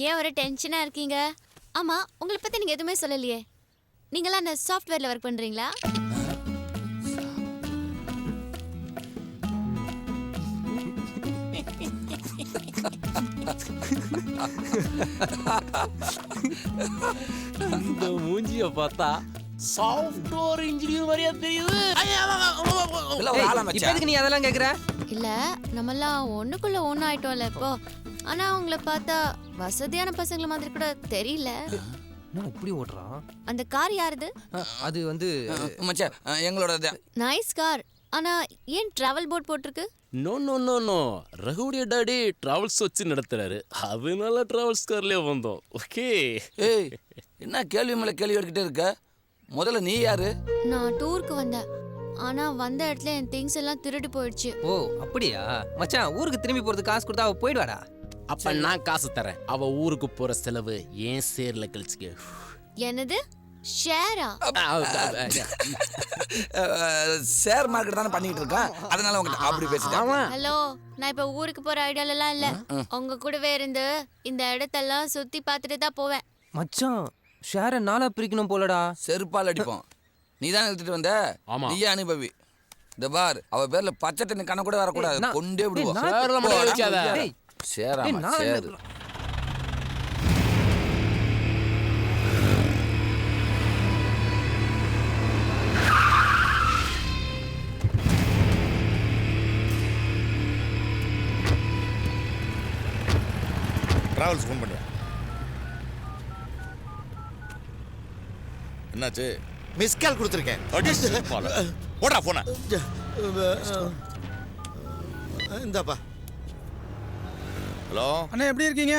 ஏன் ஒரு டென்ஷனா இருக்கீங்க? ஆமா, உங்களை பத்தி நீங்க எதுவுமே சொல்லலையே. நீங்களாம் அந்த சாஃப்ட்வேர்ல ஒர்க் பண்றீங்களா? இந்த மூஞ்சிய பார்த்தா சாஃப்ட்வேர் இன்ஜினியர் மாதிரியா தெரியுது. இப்ப எதுக்கு நீ அதெல்லாம் கேக்குற? இல்ல, நம்மலாம் ஒண்ணுக்குள்ள ஒண்ணு ஆயிட்டோம்ல இப்போ. ஆனா உங்களை பார்த்தா வசதியான பசங்கள மாதிரி கூட தெரியல. என்ன இப்படி ஓடுறான்? அந்த கார் யாருது? அது வந்து மச்சான் எங்களோட நைஸ் கார். ஆனா ஏன் டிராவல் போர்ட் போட்டிருக்கு? நோ நோ நோ நோ, ரகுடைய டாடி டிராவல்ஸ் வச்சு நடத்துறாரு, அதனால டிராவல்ஸ் கார்லயே வந்தோம். ஓகே. ஏய், என்ன கேள்வி மேல கேள்வி எடுக்கிட்டே இருக்க? முதல்ல நீ யாரு? நான் டூருக்கு வந்தேன். ஆனா வந்த இடத்துல என் திங்ஸ் எல்லாம் திருடி போயிடுச்சு. ஓ அப்படியா? மச்சான் ஊருக்கு திரும்பி போறதுக்கு காசு கொடுத்தா அவ போயிடுவாடா. அப்ப நான் காசு தரேன், அவ ஊருக்கு போற செலவு ஏன் சேர்ல கழிச்சுக்க. என்னது? ஷேரா? ஷேர் மார்க்கெட் தானே பண்ணிட்டு இருக்கான், அதனால உங்ககிட்ட அப்படி பேசுறேன். ஹலோ, நான் இப்ப ஊருக்கு போற ஐடியால எல்லாம் இல்ல. உங்க கூடவே இருந்து இந்த இடத்தெல்லாம் சுத்தி பார்த்துட்டு தான் போவேன். மச்சான் ஷேரை நாளா பிரிக்கணும் போலடா. செருப்பால் அடிப்போம். நீ தான் எடுத்துட்டு வந்த. ஆமா. நீயே அனுபவி. இந்த பார், அவ பேர்ல பச்சை தண்ணி கண்ண கூட வரக்கூடாது, நான்- கொண்டே விடுவோம். நான் சேர்ல மட்டும் வைக்காத. டேய், சேராமா நான் சேரு. டிராவல்ஸ் ஃபோன் பண்ணியா? என்னாச்சு? மிஸ் கால் கொடுத்துருக்கேன். போடா போன. இந்தாப்பா. ஹலோ அண்ணா, எப்படி இருக்கீங்க?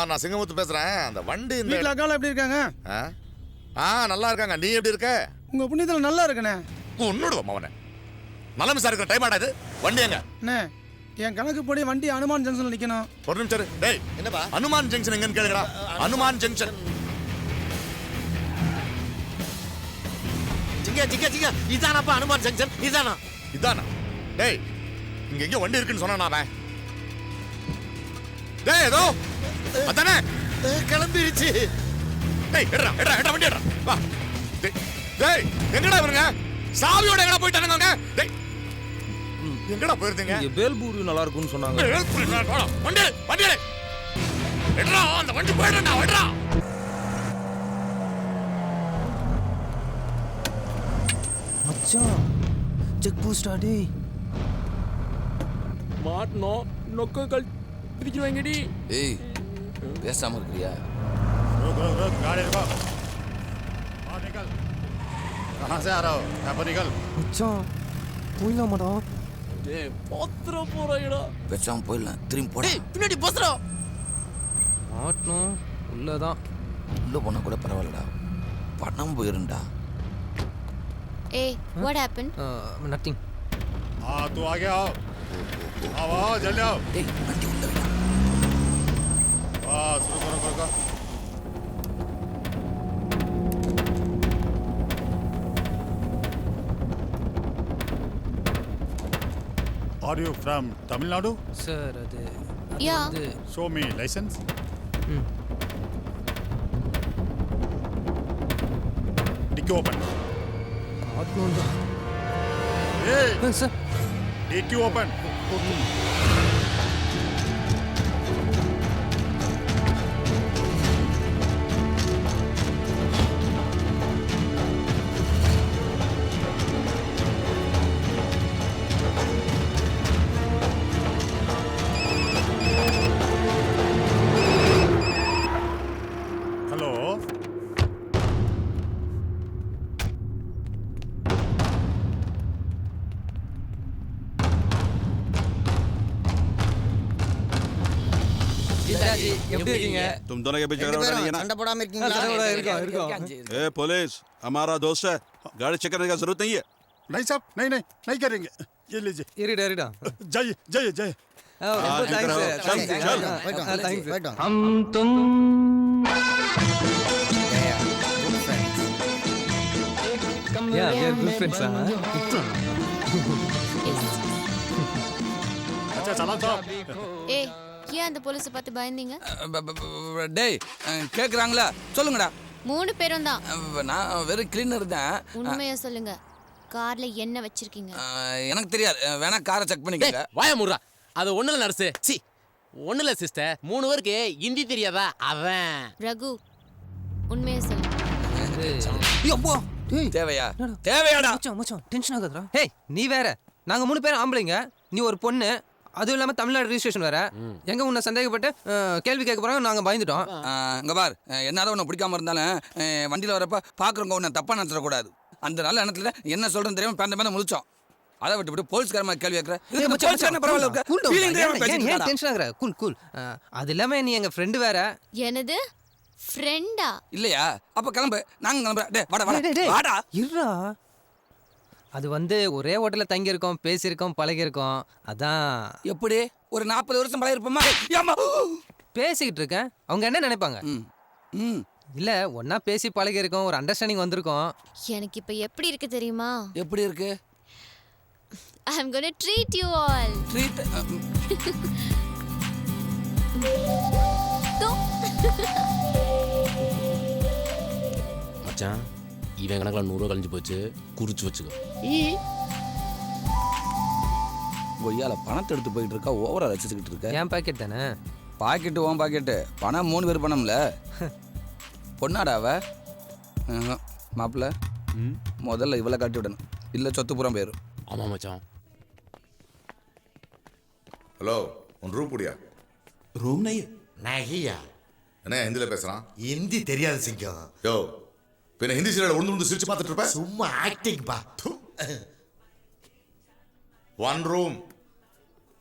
நான் சிங்கமுத்து பேசுறேன். அந்த வண்டி இந்த வீட்டில் அக்காலாம் எப்படி இருக்காங்க? நல்லா இருக்காங்க. நீ எப்படி இருக்க? உங்க புண்ணியத்தில் நல்லா இருக்கண்ணே. உன்னோட மவனே நல்ல மிஸ் இருக்கிற டைம் ஆடாது. வண்டி எங்க? அண்ணே, என் கணக்கு படி வண்டி அனுமான் ஜங்ஷன்ல நிக்கணும். ஒரு நிமிஷம் இரு. டேய், என்னப்பா? அனுமான் ஜங்ஷன் எங்கன்னு கேளுங்கடா. அனுமான் ஜங்ஷன். ஜிங்க ஜிங்க ஜிங்க, இதானப்பா அனுமான் ஜங்ஷன், இதானா? இதானா? டேய், இங்க எங்க வண்டி இருக்குன்னு சொன்னா அவன். டேய், ஏதோ அதானே கிளம்பிடுச்சு. டேய், எடுடா எடுடா எடுடா வண்டி எடுடா. வா. டேய், டேய், எங்கடா இவனுங்க? சாவியோட எங்கடா போயிட்டானுங்க அவங்க? டேய், எங்கடா போயிருந்தீங்க? இங்க பேல்பூரி நல்லா இருக்கும்னு சொன்னாங்க. வண்டி வண்டி எடு. எடுடா, அந்த வண்டி போயிடுறா. எடுடா. மச்சான் செக் பூஸ்டா டேய். மாட்டணும், நொக்கங்கள் பிரிச்சுவாங்கடி. ஏய், பேசாம இருக்கிறியா? गाड़ी रुको। और निकल। कहाँ से आ रहा हो? यहाँ पर निकल। மச்சான் போயிடலாமாடா? டேய், பாத்திர போறாயடா. பேசாம போயிடலாம், திரும்பி போட. பின்னாடி பஸ்ரா. மாட்டணும் உள்ளதான். உள்ள போனா கூட பரவாயில்லடா, பணம் போயிருண்டா. ஏய், what happened? நத்திங். हाँ, तू आगे आओ। आओ आओ, जल्दी आओ। டேய், வண்டி உள்ள வைடா. बस, रुको रुको रुको। Are you from Tamil Nadu? Sir அது Yeah. வந்து Show me license. Dicky open. மாட்டணும் தான். Hey, sir Dicky open. Hello. எப்படி இருக்கீங்க? तुम दोनों के बीच झगड़ा नहीं है ना? சண்டை போடாம இருக்கீங்களா? ए पुलिस, हमारा दोस्त है, गाड़ी चेक करने का जरूरत नहीं है। नहीं साहब, नहीं करेंगे। ये लीजिए। இருடா இருடா. जाइए जाइए जाइए। हाँ, ठीक रहो। चल चल। போயிட்டோம். हम तुम Yeah, we are good friends. अच्छा चला साहब। ஏய், ஏன் அந்த போலீஸை பார்த்து பயந்தீங்க? டேய் கேட்குறாங்களா சொல்லுங்கடா. 3 பேரும் தான். நான் வெறும் கிளீனர் தான். உண்மையா சொல்லுங்க, கார்ல என்ன வச்சிருக்கீங்க? எனக்கு தெரியாது, வேணா காரை செக் பண்ணிக்கங்க. வாய முறா. அது ஒண்ணுல நர்ஸு. சி ஒண்ணுல சிஸ்டர். 3 பேருக்கு ஹிந்தி தெரியாதா அவன். ரகு, உண்மையா சொல்லுங்க. ஐயோ தேவையா தேவையாடா? மச்சான் டென்ஷன் ஆகுதுடா. ஹேய் நீ வேற, நாங்க 3 பேரும் ஆம்பளைங்க, நீ ஒரு பொண்ணு, அதுவும் இல்லாம தமிழ்நாடு ரெஜிஸ்ட்ரேஷன் வேற. எங்க உன்னை சந்தேகப்பட்டு கேள்வி கேட்க போறாங்க, நாங்க பயந்துட்டோம். இங்க பார், என்னதான் உன்னை பிடிக்காம இருந்தாலும் வண்டியில் வரப்ப பாக்குறவங்க உன்னை தப்பா நினைச்சிடக்கூடாது. அந்த நல்ல எண்ணத்துல என்ன சொல்றேன்னு தெரியாம பேந்த மேல முழிச்சோம். அதை விட்டு போலீஸ்கார மாதிரி கேள்வி கேட்கற. டென்ஷன் ஆகுற. Cool cool. அது இல்லாம நீ எங்க ஃப்ரெண்டு வேற. எனது ஃப்ரெண்டா? இல்லையா? அப்ப கிளம்பு, நாங்க கிளம்புறோம். டேய் வாடா வாடா. இருடா. அது ஒரே ஹோட்டல்ல தங்கி இருக்கோம், பேசியிருக்கோம், பழகிருக்கோம். அதான் எப்படி ஒரு 40 வருஷம் பழகிருப்போமா? பேசிக்கிட்டு இருக்கேன். அவங்க என்ன நினைப்பாங்க? இல்ல ஒன்னா பேசி பழகி இருக்கோம், ஒரு அண்டர்ஸ்டாண்டிங் வந்திருக்கோம். எனக்கு இப்ப எப்படி இருக்கு தெரியுமா? எப்படி இருக்கு? I am going to treat you all. Treat மச்சான் இவன் கணக்கில் 100 ரூபா கழிஞ்சு போச்சு. குறிச்சு வச்சுக்கோ. கொய்யால பணத்தை எடுத்து போயிட்டு இருக்கா, ஓவரா ரசிச்சுக்கிட்டு இருக்க. என் பாக்கெட் தானே. பாக்கெட்டு உன் பாக்கெட்டு. பணம் 3 பேர் பணம்ல. பொண்ணாடாவ மாப்பிள்ள, முதல்ல இவ்வளோ காட்டி விடணும், இல்லை சொத்து புறம் போயிடும். ஆமா மச்சான். ஹலோ, உன் ரூம் புடியா? रूम नहीं है। नहीं என்ன ஹிந்தில பேசுறான்? हिंदी தெரியாது சிங்கம். யோ பின்ன ஹிந்தி சீரியல் உண்டு சிரிச்சு பார்த்துட்டு இருப்ப? சும்மா ஆக்டிங் பா. One room,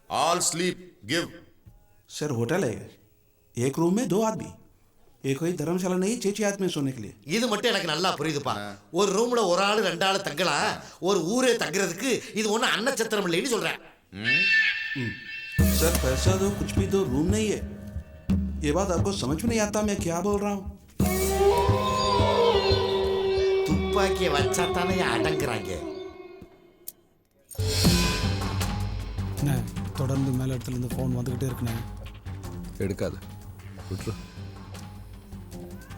all sleep, give. Sir hotel है, एक रूम में 2 आदमी, ये कोई धर्मशाला नहीं 6 आदमी सोने के लिए। இது மட்டும் எனக்கு நல்லா புரியுதுப்பா. ஒரு ரூம்ல ஒரு ஆளு 2 ஆளு தங்கலாம், ஒரு ஊரே தங்குறதுக்கு இது ஒன்றும் அன்னச்சத்திரம் இல்லைன்னு சொல்றேன். सर पैसा दो कुछ भी दो, रूम नहीं है। ये बात आपको समझ में नहीं आता मैं क्या बोल रहा हूँ? துப்பாக்கியை வச்சா தானே அடங்குறாங்க. அண்ணே, தொடர்ந்து மேல இடத்துல இருந்து ஃபோன் வந்துகிட்டே இருக்குண்ணே. எடுக்காது விட்டுரு.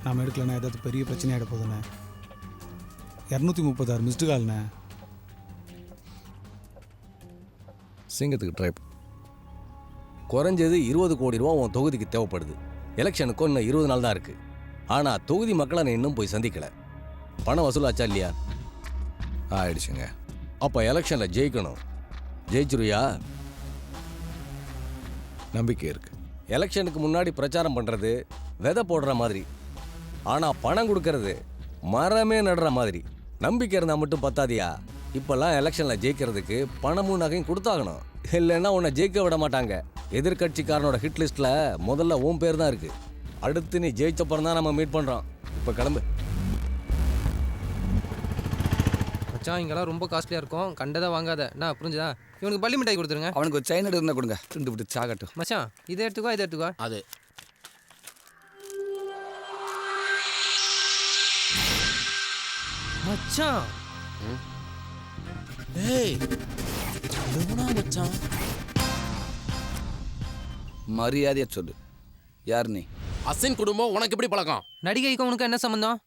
நாம எடுக்கலண்ணே, ஏதாவது பெரிய பிரச்சனை ஆகிட போகுதுண்ணே. 236 மிஸ்டு கால்ண்ணே. சிங்கத்துக்கு ட்ரை. குறைஞ்சது 20 கோடி ரூபா உன் தொகுதிக்கு தேவைப்படுது. எலெக்ஷனுக்கும் இன்னும் 20 நாள் தான் இருக்கு. ஆனால் தொகுதி மக்களை நான் இன்னும் போய் சந்திக்கல. பணம் வசூலாச்சா இல்லையா? ஆயிடுச்சுங்க. அப்போ எலெக்ஷனில் ஜெயிக்கணும். ஜெயிச்சிருவியா? நம்பிக்கை இருக்கு. எலெக்ஷனுக்கு முன்னாடி பிரச்சாரம் பண்ணுறது விதை போடுற மாதிரி, ஆனால் பணம் கொடுக்கறது மரமே நடுற மாதிரி. நம்பிக்கை இருந்தால் மட்டும் பத்தாதியா? இப்போல்லாம் எலெக்ஷனில் ஜெயிக்கிறதுக்கு பணமும் நகையும் கொடுத்தாகணும். இல்லைன்னா உன்னை ஜெயிக்க விட மாட்டாங்க. எதிர்கட்சிக்காரனோட ஹிட் லிஸ்ட்டில் முதல்ல உன் பேர் தான் இருக்குது. அடுத்து நீ ஜெயிச்சப்பறம் தான் நம்ம மீட் பண்ணுறோம். இப்போ கிளம்பு. மச்சான் இங்கெல்லாம் ரொம்ப காஸ்ட்லியா இருக்கும், கண்டதா வாங்காத. நான் புரிஞ்சுதா? இவனுக்கு பள்ளி மிட்டாய் கொடுத்துருங்க. அவனுக்கு ஒரு செயின் இருந்தால் கொடுங்க, 2 விட்டு சாகட்டும். மச்சான் இதை எடுத்துக்கோ, இதை எடுத்துக்கோ. அது மச்சான் ஏய் எவனா மச்சான்? மரியாதையா சொல்லு, யார் நீ? அசின் குடும்பம் உனக்கு எப்படி பழக்கம்? நடிகைக்கும் உனக்கு என்ன சம்பந்தம்?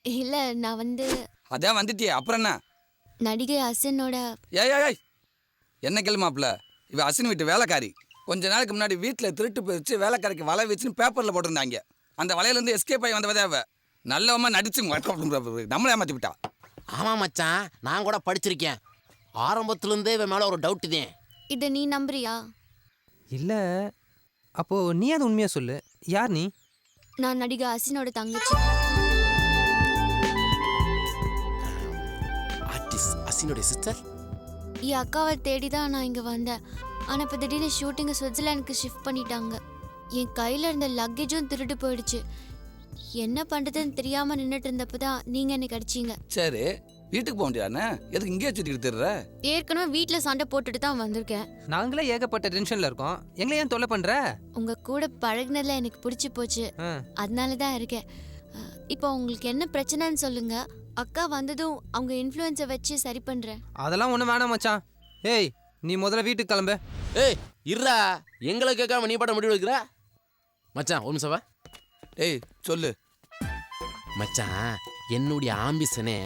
இல்ல, நான் வந்து அதான் வந்துட்டியே, அப்புறம் என்ன? நடிகை அசினோட. ஏய் என்ன கேள்வி மாப்பிள்ள, இவ அசின் வீட்டு வேலைக்காரி. கொஞ்ச நாளைக்கு முன்னாடி வீட்டில் திருட்டு போயிடுச்சு, வேலைக்காரிக்கு வலை வச்சுன்னு பேப்பரில் போட்டிருந்தாங்க. அந்த வலையிலேருந்து எஸ்கேப் ஆகி வந்தவதே அவ. நல்லவமா நடிச்சு நம்மளே ஏமாத்தி விட்டா. ஆமா மச்சான், நான் கூட படிச்சிருக்கேன். ஆரம்பத்துல இருந்தே இவன் மேல ஒரு டவுட் தான். இதை நீ நம்புறியா? இல்ல அப்போ நீ அது உண்மையா சொல்லு. யார் நீ? நான் நடிகை அசினோட தங்கச்சி. Artist அசினோட sister. என் அக்காவை தேடி தான் நான் இங்கே வந்தேன். ஆனால் இப்போ திடீர்னு ஷூட்டிங்கை சுவிட்சர்லாண்டுக்கு ஷிஃப்ட் பண்ணிட்டாங்க. என் கையில் இருந்த லக்கேஜும் திருட்டு போயிடுச்சு. என்ன பண்ணுறதுன்னு தெரியாமல் நின்றுட்டு இருந்தப்போ தான் நீங்கள் எனக்கு அடிச்சிங்க. சரி, வீட்டுக்கு போக முடியாதுண்ணே, எதுக்கு இங்கேயே சுற்றிக்கிட்டு திருற? ஏற்கனவே வீட்டில் சண்டை போட்டுட்டு தான் வந்திருக்கேன். நாங்களே ஏகப்பட்ட டென்ஷன்ல இருக்கோம், எங்களை ஏன் தொல்லை பண்ற? உங்கள் கூட பழகினதில் எனக்கு பிடிச்சி போச்சு, அதனால தான் இருக்கேன். இப்போ உங்களுக்கு என்ன பிரச்சனைன்னு சொல்லுங்கள். அக்கா வந்ததும் அவங்க இன்ஃப்ளூயன்ஸை வச்சு சரி பண்ணுறேன். அதெல்லாம் ஒன்றும் வேணாம் மச்சான். ஏய் நீ முதல்ல வீட்டுக்கு கிளம்பு. ஏய் இருடா, எங்களை கேட்காம நீ பாட்ட முடிவு எடுக்கிற? மச்சான் ஒரு நிமிஷம் வா. ஏய் சொல்லு. மச்சான் என்னுடைய ஆம்பிஷனே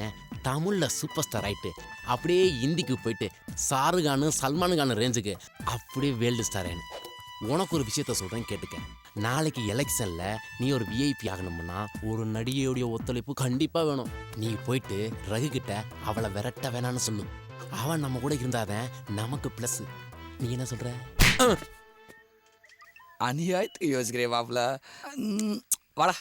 தமிழில் சூப்பர் ஸ்டார் ஆயிட்டு அப்படியே ஹிந்திக்கு போயிட்டு ஷாருக்கானு சல்மானுக்கான ரேஞ்சுக்கு அப்படியே வேர்ல்டு ஸ்டார் ஆயினு. உனக்கு ஒரு விஷயத்த சொல்கிறேன் கேட்டுக்க. நாளைக்கு எலெக்ஷனில் நீ ஒரு விஐபி ஆகணும்னா ஒரு நடிகையுடைய ஒத்துழைப்பு கண்டிப்பாக வேணும். நீ போயிட்டு ரகு கிட்ட அவளை விரட்ட வேணான்னு சொல்லு. அவன் நம்ம கூட இருந்தாதான் நமக்கு ப்ளஸ். நீ என்ன சொல்கிற? அநியாயத்துக்கு யோசிக்கிறேன் மாப்பிள்ள. வாடா.